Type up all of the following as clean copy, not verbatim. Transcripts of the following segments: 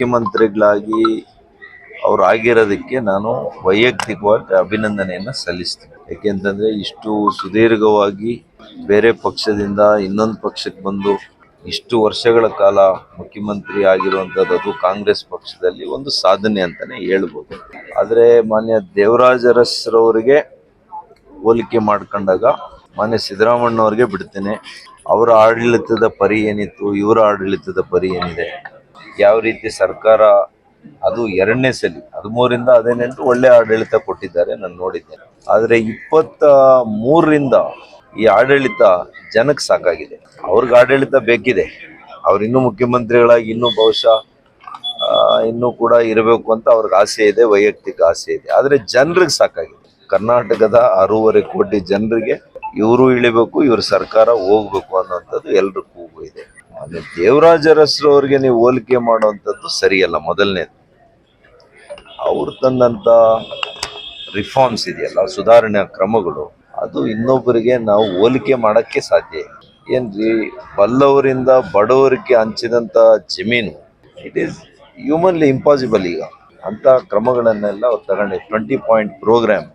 ಮುಖ್ಯಮಂತ್ರಿಗಳಾಗಿ ಅವ್ರು ಆಗಿರೋದಕ್ಕೆ ನಾನು ವೈಯಕ್ತಿಕವಾಗಿ ಅಭಿನಂದನೆಯನ್ನು ಸಲ್ಲಿಸ್ತೀನಿ. ಯಾಕೆಂತಂದರೆ ಇಷ್ಟು ಸುದೀರ್ಘವಾಗಿ ಬೇರೆ ಪಕ್ಷದಿಂದ ಇನ್ನೊಂದು ಪಕ್ಷಕ್ಕೆ ಬಂದು ಇಷ್ಟು ವರ್ಷಗಳ ಕಾಲ ಮುಖ್ಯಮಂತ್ರಿ ಆಗಿರುವಂಥದ್ದು ಅದು ಕಾಂಗ್ರೆಸ್ ಪಕ್ಷದಲ್ಲಿ ಒಂದು ಸಾಧನೆ ಅಂತಲೇ ಹೇಳ್ಬೋದು. ಆದರೆ ಮಾನ್ಯ ದೇವರಾಜ ಅರಸ್ರವರಿಗೆ ಹೋಲಿಕೆ ಮಾಡ್ಕೊಂಡಾಗ ಮಾನ್ಯ ಸಿದ್ದರಾಮಣ್ಣವ್ರಿಗೆ ಬಿಡ್ತೇನೆ. ಅವರ ಆಡಳಿತದ ಪರಿ ಏನಿತ್ತು, ಇವರ ಆಡಳಿತದ ಪರಿ ಏನಿದೆ, ಯಾವ ರೀತಿ ಸರ್ಕಾರ ಅದು ಎರಡನೇ ಸಲ 13ರಿಂದ 18 ಒಳ್ಳೆ ಆಡಳಿತ ಕೊಟ್ಟಿದ್ದಾರೆ, ನಾನು ನೋಡಿದ್ದೇನೆ. ಆದರೆ 23ರಿಂದ ಈ ಆಡಳಿತ ಜನಕ್ಕೆ ಸಾಕಾಗಿದೆ. ಅವ್ರಿಗೆ ಆಡಳಿತ ಬೇಕಿದೆ, ಅವ್ರು ಇನ್ನೂ ಮುಖ್ಯಮಂತ್ರಿಗಳಾಗಿ ಇನ್ನೂ ಬಹುಶಃ ಇನ್ನೂ ಕೂಡ ಇರಬೇಕು ಅಂತ ಅವ್ರಿಗೆ ಆಸೆ ಇದೆ, ವೈಯಕ್ತಿಕ ಆಸೆ ಇದೆ. ಆದರೆ ಜನರಿಗೆ ಸಾಕಾಗಿದೆ. ಕರ್ನಾಟಕದ 6.5 ಕೋಟಿ ಜನರಿಗೆ ಇವರು ಇಳಿಬೇಕು, ಇವ್ರ ಸರ್ಕಾರ ಹೋಗ್ಬೇಕು ಅನ್ನೋಂಥದ್ದು ಎಲ್ರ ಕೂಗು ಇದೆ. ಅದೇ ದೇವರಾಜ ಅರಸ್ರವ್ರಿಗೆ ನೀವು ಹೋಲಿಕೆ ಮಾಡುವಂಥದ್ದು ಸರಿಯಲ್ಲ. ಮೊದಲನೇದು, ಅವ್ರು ತಂದಂಥ ರಿಫಾರ್ಮ್ಸ್ ಇದೆಯಲ್ಲ, ಸುಧಾರಣೆಯ ಕ್ರಮಗಳು, ಅದು ಇನ್ನೊಬ್ಬರಿಗೆ ನಾವು ಹೋಲಿಕೆ ಮಾಡೋಕ್ಕೆ ಸಾಧ್ಯ ಇಲ್ಲ. ಏನ್ರಿ, ಬಲ್ಲವರಿಂದ ಬಡವರಿಗೆ ಹಂಚಿದಂಥ ಜಮೀನು, ಇಟ್ ಈಸ್ ಹ್ಯೂಮನ್ಲಿ ಇಂಪಾಸಿಬಲ್. ಈಗ ಅಂಥ ಕ್ರಮಗಳನ್ನೆಲ್ಲ ಅವ್ರು ತಗೊಂಡು 20 ಪಾಯಿಂಟ್ ಪ್ರೋಗ್ರಾಮ್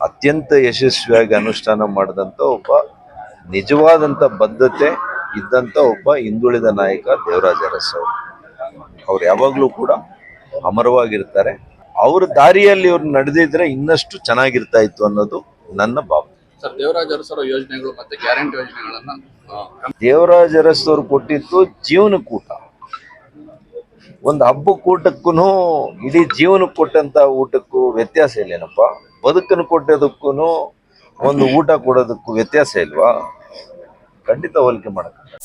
ಅತ್ಯಂತ ಯಶಸ್ವಿಯಾಗಿ ಅನುಷ್ಠಾನ ಮಾಡಿದಂಥ ಒಬ್ಬ ನಿಜವಾದಂಥ ಬದ್ಧತೆ ಇದ್ದಂಥ ಒಬ್ಬ ಹಿಂದುಳಿದ ನಾಯಕ ದೇವರಾಜ ಅರಸ್ ಅವರು. ಅವ್ರು ಯಾವಾಗಲೂ ಕೂಡ ಅಮರವಾಗಿರ್ತಾರೆ. ಅವ್ರ ದಾರಿಯಲ್ಲಿ ಇವ್ರು ನಡೆದಿದ್ರೆ ಇನ್ನಷ್ಟು ಚೆನ್ನಾಗಿರ್ತಾ ಇತ್ತು ಅನ್ನೋದು ನನ್ನ ಭಾವನೆ. ಸರ್, ದೇವರಾಜ ಅರಸ್ ಅವರ ಯೋಜನೆಗಳು ಮತ್ತೆ ಗ್ಯಾರಂಟಿ ಯೋಜನೆಗಳನ್ನ ದೇವರಾಜ ಅರಸ್ ಅವರು ಕೊಟ್ಟಿದ್ದು ಜೀವನಕ್ಕೂಟ. ಒಂದು ಹಬ್ಬಕ್ಕೆ ಊಟಕ್ಕೂ ಇಡೀ ಜೀವನಕ್ಕೆ ಕೊಟ್ಟಂತ ಊಟಕ್ಕೂ ವ್ಯತ್ಯಾಸ ಇಲ್ಲೇನಪ್ಪ? ಬದುಕನ್ನು ಕೊಟ್ಟೋದಕ್ಕೂ ಒಂದು ಊಟ ಕೊಡೋದಕ್ಕೂ ವ್ಯತ್ಯಾಸ ಇಲ್ವಾ? ಖಂಡಿತ ಹೋಲಿಕೆ ಮಾಡಕ್ಕೆ